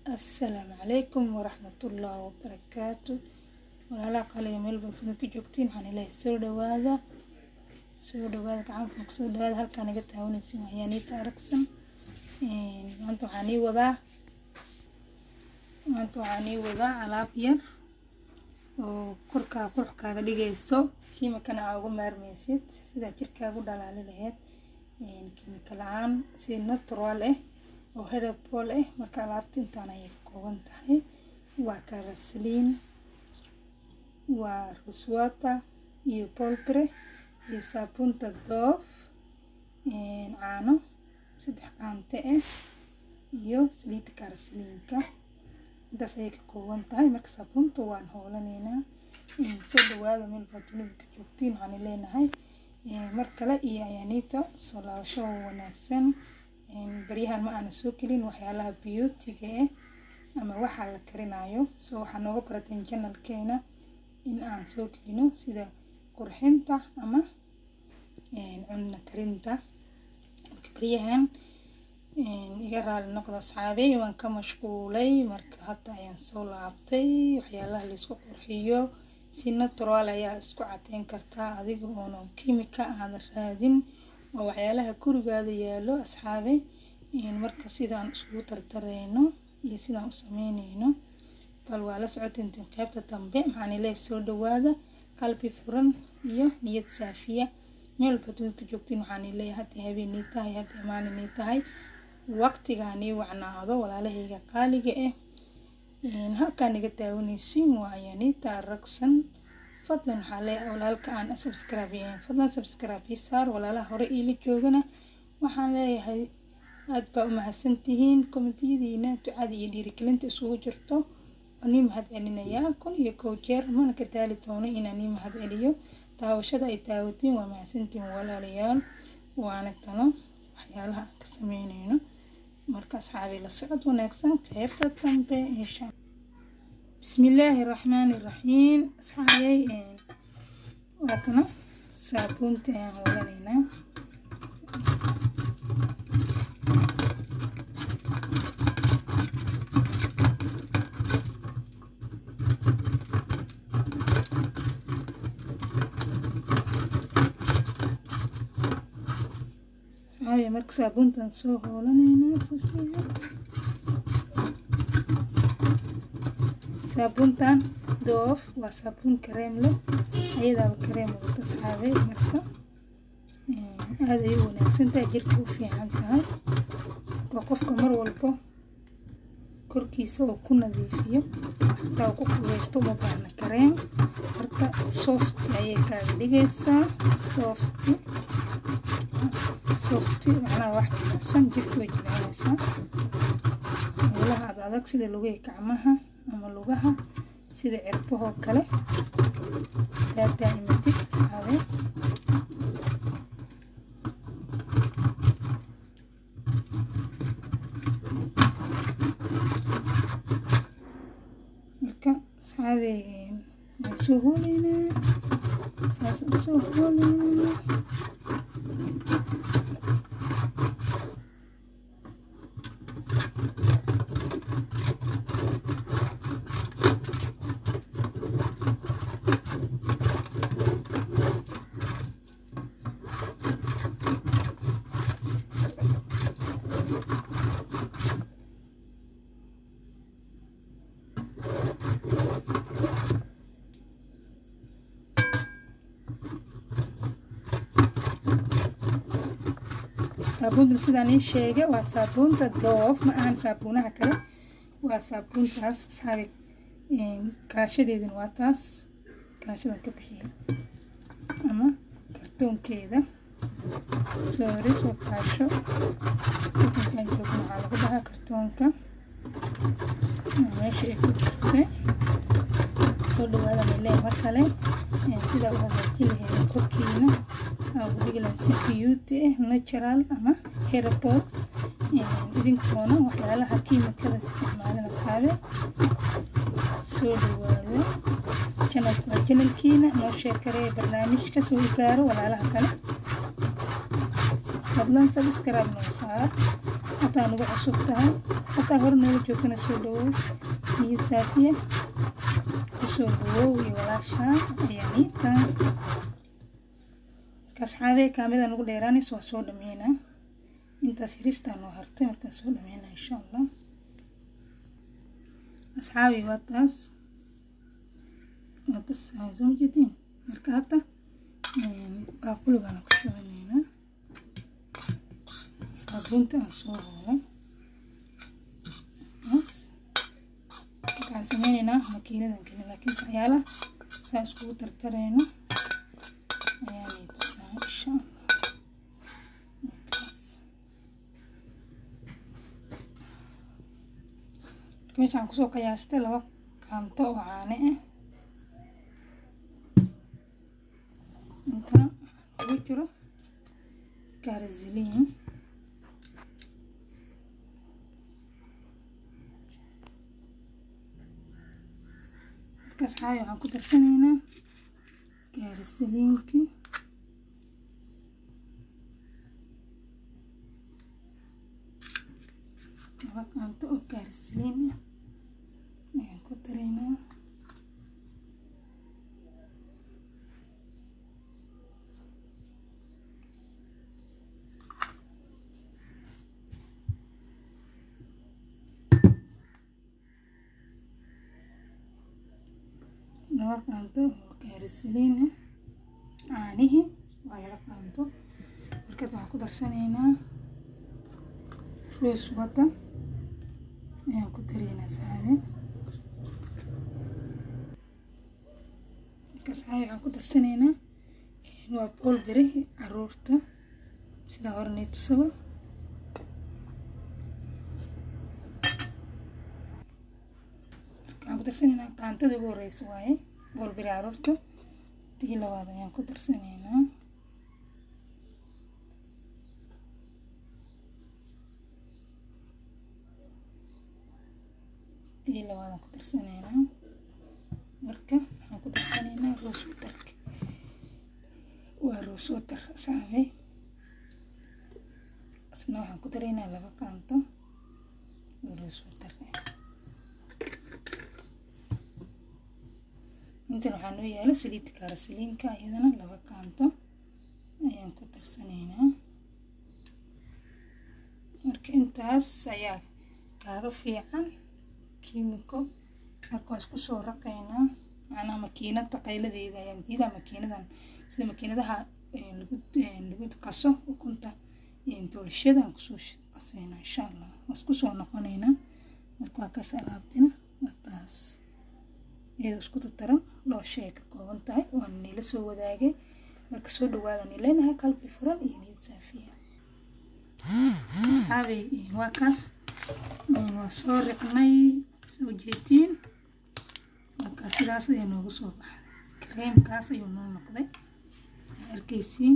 السلام عليكم ورحمة الله وبركاته. ولا قليل من البطن كجوكتين عن الله سود وهذا عفوا سود هذا هل كان قلت هون اسمه يعني تاركسن أنتوا عني وذا على بير وكركا لجيسو كيما كان أقول مرميسيت سيدا كركا أقول على لهاد كيما كلام سيد نطرواله وهذا بول marka alaabta intaan ay ka kooban tahay waa karasliin waa ruswata iyo polbre iyo saabuunta doof caano 3 qaante iyo saliid karasliinka intaas ay ka kooban tahay marka saabuunta waan hoolanayna soo dhawaada meel badunida ka joogtiin waxaan leenahay mar kale iyo ayaanita soo laabasho wanaagsan baryahan ma aan soo gelin waxyaalaha beauty-ga ama waxa la karinayo soo waxa nooga barateen channel-keena in aan soo gelino sida qurxinta ama cunno karinta baryahan iga raali noqdo asxaabey waan ka mashquulay marka hadda ayaan soo laabtay waxyaalaha la isku qurxiyo si natural ayaa isku cadeyn kartaa adiga oo kiimika aan raadin oo waxyaalaha gurigaada yaalo asxaabey marka sidaan isku tartareyno iyo sidaan u sameyneyno bal waa la socoteen qaybta dambe maxaan ilaahay soo dhawaada qalbi furan iyo niyad saafiya meel badunka joogtiin waxaan ilaahay hadda habeenii tahay hadda maalin tahay waqtigaani wacnaado walaalahayga qaaliga halkaan iga daawanaysiin waa ayaanita aragsan fadlan xalee walaalka aan subscribe saar walaalaha hore ila joogana waxaan leeyahay aad baa u mahadsantihiin komentiyadiina ducada iyo dhiirigelinta isugu jirto waan mahad celinayaa kun iyo kow jeer mana ka taali doono inaan mahad celiyo daawashada ay daawatiin waa mahadsantihiin walaalayaal waana tano waxyaalaha aan ka sameynayno marka asxaabi la socod wanaagsan qaybta dambe insha Allah. بسم الله الرحمن الرحيم صحيح وكنا صابونتي ولانينا صحيح مرك صابونتان سو ولانينا صحيح saabuuntan doof waa saabuun kareem leh ayadaaba kareem ugu tasxaabay marka aad ay wanaagsan tahay jirka u fiican tahay qofka mar walba korkiisa oo ku nadiifiyo taa ku qubaysto ma baahna kareem marka soft ayay ka dhigaysaa soft macnaha wax jilicsan jirka way jilicaysaa meelaha adag sida lugaha gacmaha ama lugaha sida cirbaha kale daa'imatid saxaabay marka saxaabay soo hooleyna saabuunta sidaan ii sheegay waa saabuunta doof ma ahan saabuunaha kale waa saabuuntaas saari kaashadeedana waa taas kaashadan ka bixiyay ama kartoonkeeda soo kaasho intaan joogno waxaa lagu dhahaa kartoonka meesha ay ku jirtay soo dhawaada meelaha mar kale sida u hagaajin lahayd korkiina oo digla si beauty natural ama herbal idinkoona waxyaalaha kiimikada isticmaalana saabe soo dhawaada channelkiina noo share karee barnaamijka soo gaaro walaalaha kale fadlan subscribe noo saar حتى نقول عصبتها حتى هرنا وجوكنا سودو نيد سافية كسودو ولا شاء يعني تا كأصحابي كاملة نقول إيراني سوا سودا مينا انت سيريستان وهرتي مركا سودا مينا إن شاء الله أصحابي واتاس هايزم جدين مركا حتى باقولو أنا كشوفي مينا صابونت أصوره بس كان سمينا ماكينة لكن سيالة ساسكو ترترينا يعني تسا إن شاء الله كميش عن كسو قياسته لو كانتو وعانئه انتنا وجرو كارزلين كاس حاجة عن كتر سنينة كارزلينكي كانتو كارزلين عن كترينا لقانتو كارسلين عانيه لقانتو markaad waxaan ku darsanaynaa rose water ayaan ku dareynaa saabe markaas waxaan ku darsanaynaa waa boolberi caruurta sida hornay tusaba waxaan ku darsanaynaa qaantada ugu horeysa waaye boolberi caruurta tii labaad ayaan ku darsanaynaa tii labaad aan ku darsanaynaa marka waxaan ku darsanaynaa rose water waa rose water saabe asna waxaan ku dareynaa laba qaanto rose water intan waxaan noo yaalo saliid kaarasaliinka iyadana laba qaanto ayaan ku darsanaynaa marka intaas ayaa kaaga fiican kiimiko marka waa isku soo raqaynaa macnaha makiinada qayladeeda ayaan diidaa makiinadan sida makiinadaha lagu qaso ukunta toolshada aan kusoo qasaynaa insha allah waa isku soo noqonaynaa marka waa kaas alaabtina waa taas iyadoo isku taran dhowr shay ay ka kooban tahay waan niila soo wadaagay marka soo dhawaada niileenahay qalbi furan iyo niyad saafiya asxaabay waa kaas waa soo riqnay soo jeetiin marka sidaas ayay noogu soo baxday kareemkaas ayuu noo noqday arkaysiin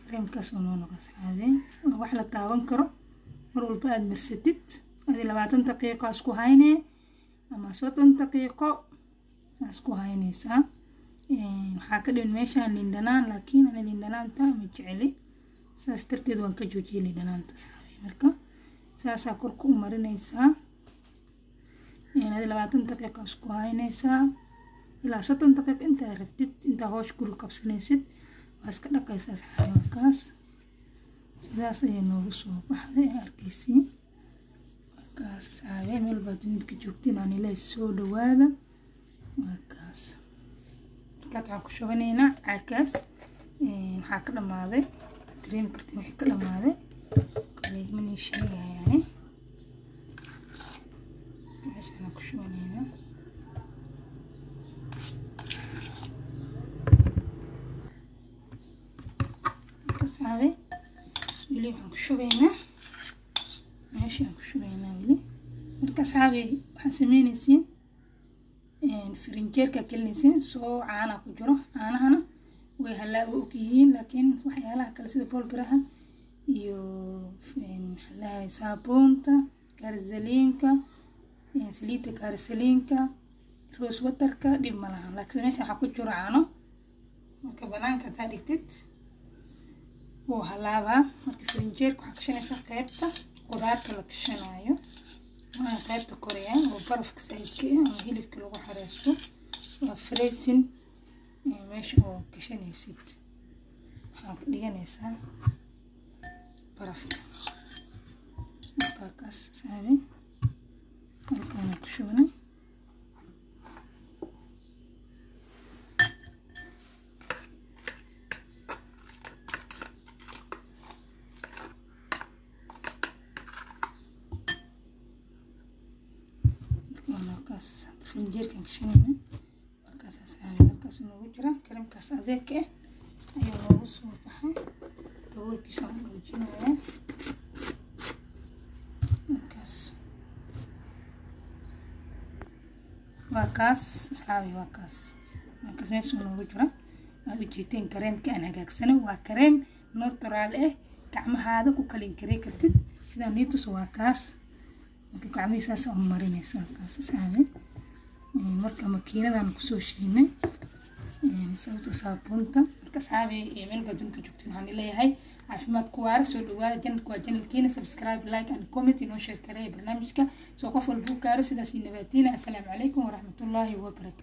kareemkaas oo noo noqday asxaabay waa wax la taaban karo mar walba aad marsatid adi 20 daqiiqo isku haynee ama 30 daqiiqo isku haynaysaa waxaa ka dhiman meeshaan lindhanaan laakiin ana lindhanaanta ma jeceli saas darteed waan ka joojiyay lindhanaanta asxaabay marka saasaa korka u marinaysaa adi 20 daqiiqo isku haynaysaa ilaa 30 daqiiqo intaa rabtid intaa hoosh guri qabsanaysid waa iska dhaqaysaa asxaabay markaas sidaas ayay noogu soo baxday arkaysiin markaas asxaabay meel baad midka joogtiin aan ilaahay soo dhawaada markaas markaad waxaan ku shubanaynaa caakaas waxaa ka dhamaaday dareemi kartiin wixii ka dhamaaday kaleemani sheegayaane meeshaan ku shubanaynaa asxaabay weli waxaan ku shubaynaa meeshaan ku shubaynaa weli marka asxaabay waxaan sameynaysiin firinjeerka gelinaysiin soo caana ku jiro caanahana way halaaw og yihiin laakiin waxyaalaha kale sida boolbiraha iyo maxaa saabuunta kaarasaliinka saliidda kaarasaliinka rose waterka dhib ma lahan laakiin meesha waxaa ku jiro caano marka banaanka hadaa dhigtid وهلاوة marka firinjeerka waxa ka shanaysaa qaybta qudaarta la kashanayo waa qaybta korean oo barafka saydka ama hilibka lagu xareysto waa freezing meesha oo ka shanaysid waxa ka dhiganaysaa barafka markaas saami halkaan ku shubnay firinjeerkan ka shanayna markaas saami halkaas noogu jira kareemkaas adeeg ayuu noogu soo baxay daboolkiisa aan dhujinayaa وكاس صحابي وكاس meesha noogu jira aad u jeeteen kareemka aan hagaagsanay waa kareem natural gacmahaada ku kalin karey kartid sida niitus waa kaas marka gacmihiisaas oo marinaysa kaas saami marka makiinadan ku soo shiinay sababta saabuunta marka saami meel badun ka joogtiin waxaan leeyahay caafimaad ku waara soo dhawaada janalka waa janalkeena subscribe like and comment inoo share kareey barnaamijka soo qof walba u gaaro sidaas nabadina assalaamu calaykum waraxmatullaahi wabarakaatuh